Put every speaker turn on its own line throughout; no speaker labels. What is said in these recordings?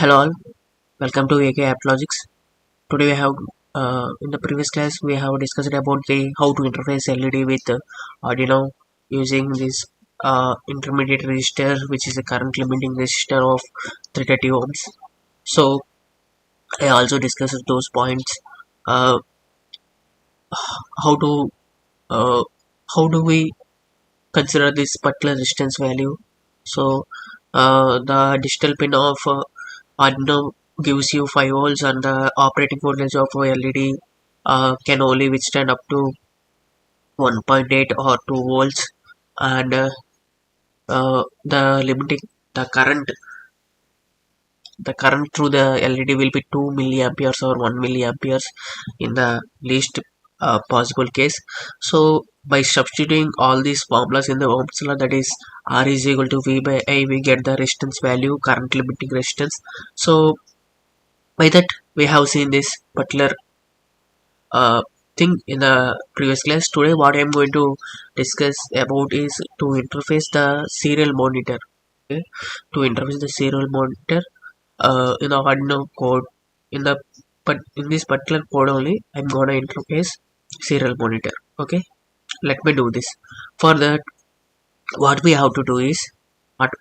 Hello all, welcome to AK App Logics. Today we have in the previous class we have discussed about the how to interface LED with Arduino using this intermediate resistor, which is a current limiting resistor of 330 ohms. So I also discussed those points. Uh, how to uh, how do we consider this particular resistance value? So the digital pin of Arduino gives you 5 volts and the operating voltage of LED can only withstand up to 1.8 or 2 volts, and the limiting the current through the LED will be 2 milliamperes or 1 milliamperes in the least possible case. So by substituting all these formulas in the Ohm's law, that is R is equal to V by I, we get the resistance value, current limiting resistance. So by that we have seen this particular uh, thing in the previous class. Today what I am going to discuss about is to interface the serial monitor. Okay, to interface the serial monitor in the Arduino code. In the but in this particular code only I'm gonna interface serial monitor. Okay, let me do this. For that, what we have to do is,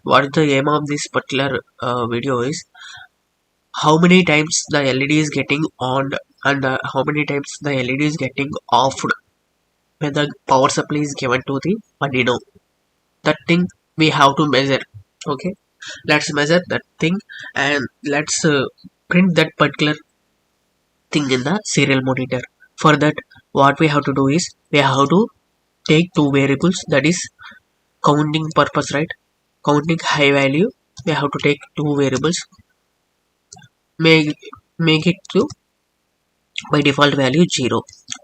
what is the aim of this particular video is how many times the LED is getting on and how many times the LED is getting off when the power supply is given to the Arduino. That thing we have to measure. Okay, let's measure that thing and let's print that particular thing in the serial monitor. For that, what we have to do is we have to take two variables, that is counting purpose, right? Counting high value, we have to take two variables, make make it to by default value 0.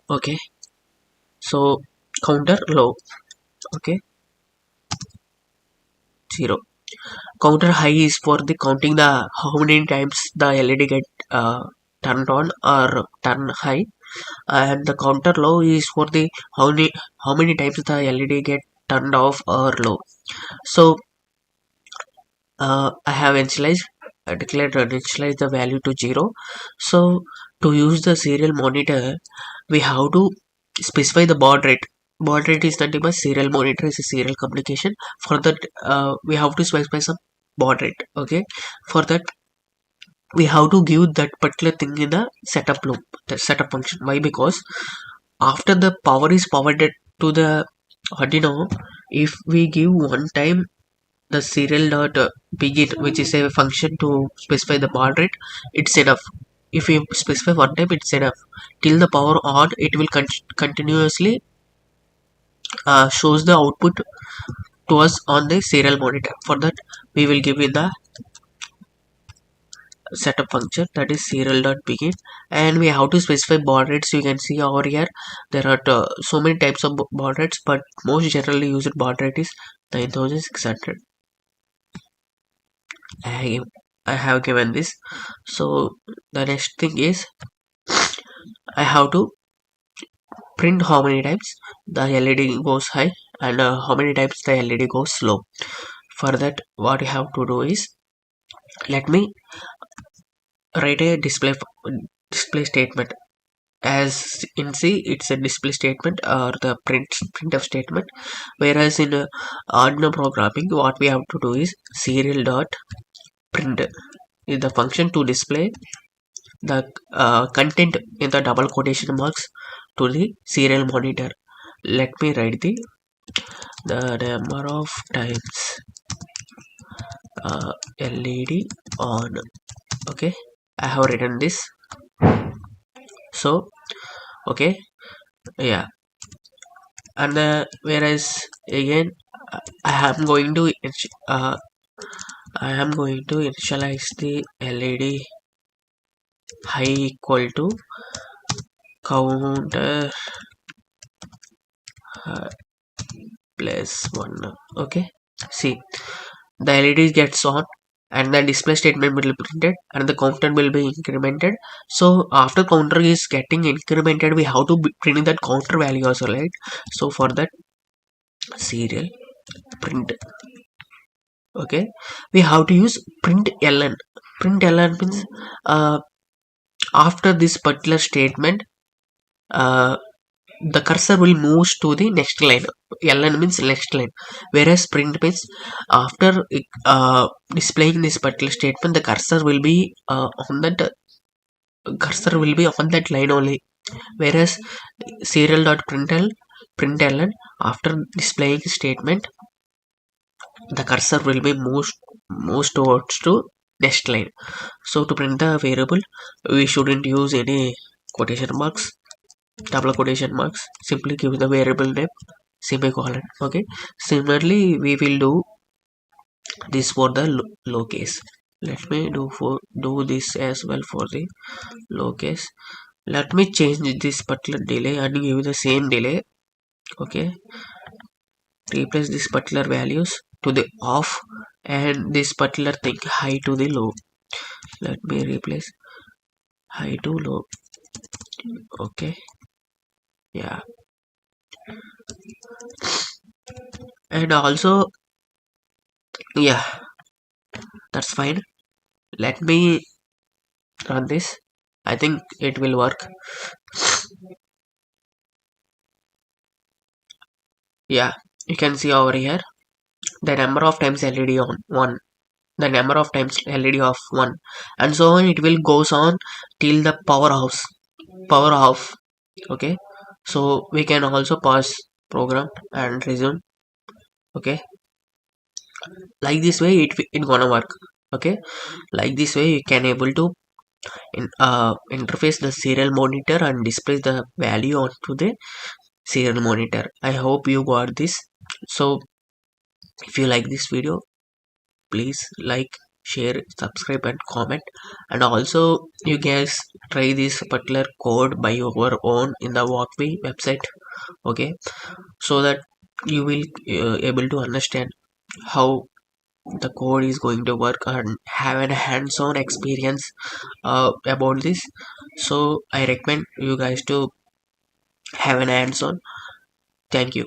Okay, so counter low. Okay, 0. Counter high is for the counting the how many times the LED get turned on or turn high, and the counter low is for the how many times the LED get turned off or low. So I have initialized declared and initialized the value to 0. So to use the serial monitor we have to specify the baud rate. Baud rate is nothing but serial monitor is a serial communication. For that we have to specify some baud rate. Okay, for that we have to give that particular thing in the setup loop, the setup function. Why? Because after the power is powered to the Arduino, if we give one time the Serial.begin, which is a function to specify the baud rate, it's enough. If we specify one time, it's enough. Till the power on, it will continuously shows the output to us on the serial monitor. For that, we will give in the setup function, that is Serial.begin, and we have to specify baud rates. You can see over here there are so many types of baud rates, but most generally used baud rate is 9600. I have given this. So the next thing is I have to print how many times the LED goes high and how many times the LED goes low. For that, what you have to do is, let me write a display statement. As in C, it's a display statement or the printf statement. Whereas in Arduino programming, what we have to do is Serial.print is the function to display the content in the double quotation marks to the serial monitor. Let me write the number of times LED on. Okay, I have written this. So okay, yeah, and whereas again I am going to uh, I am going to initialize the LED high equal to counter plus 1. Okay, see, the LED gets on and the display statement will be printed and the counter will be incremented. So after counter is getting incremented, we have to print that counter value also, right? So for that, serial print. Okay, we have to use println. println means after this particular statement, uh, the cursor will move to the next line. Ln means next line, whereas print means after displaying this particular statement, the cursor will be on that line only. Whereas serial.println, after displaying statement, the cursor will be moved towards to next line. So to print the variable, we shouldn't use any quotation marks, double quotation marks. Simply give the variable name semicolon. Okay, similarly we will do this for the low case. Let me do this as well for the low case. Let me change this particular delay and give the same delay. Okay, replace this particular values to the off and this particular thing high to the low. Let me replace high to low. Okay, yeah, and also, yeah, that's fine. Let me run this. I think it will work. Yeah, you can see over here the number of times led on 1, the number of times led of 1, and so on. It will goes on till the power off. Okay, so we can also pause program and resume. Okay, like this way it gonna work. Okay, like this way you can able to interface the serial monitor and display the value onto the serial monitor. I hope you got this. So if you like this video, please like, share, subscribe and comment. And also you guys try this particular code by your own in the walkway website. Okay, so that you will able to understand how the code is going to work and have a hands-on experience about this. So I recommend you guys to have an hands-on. Thank you.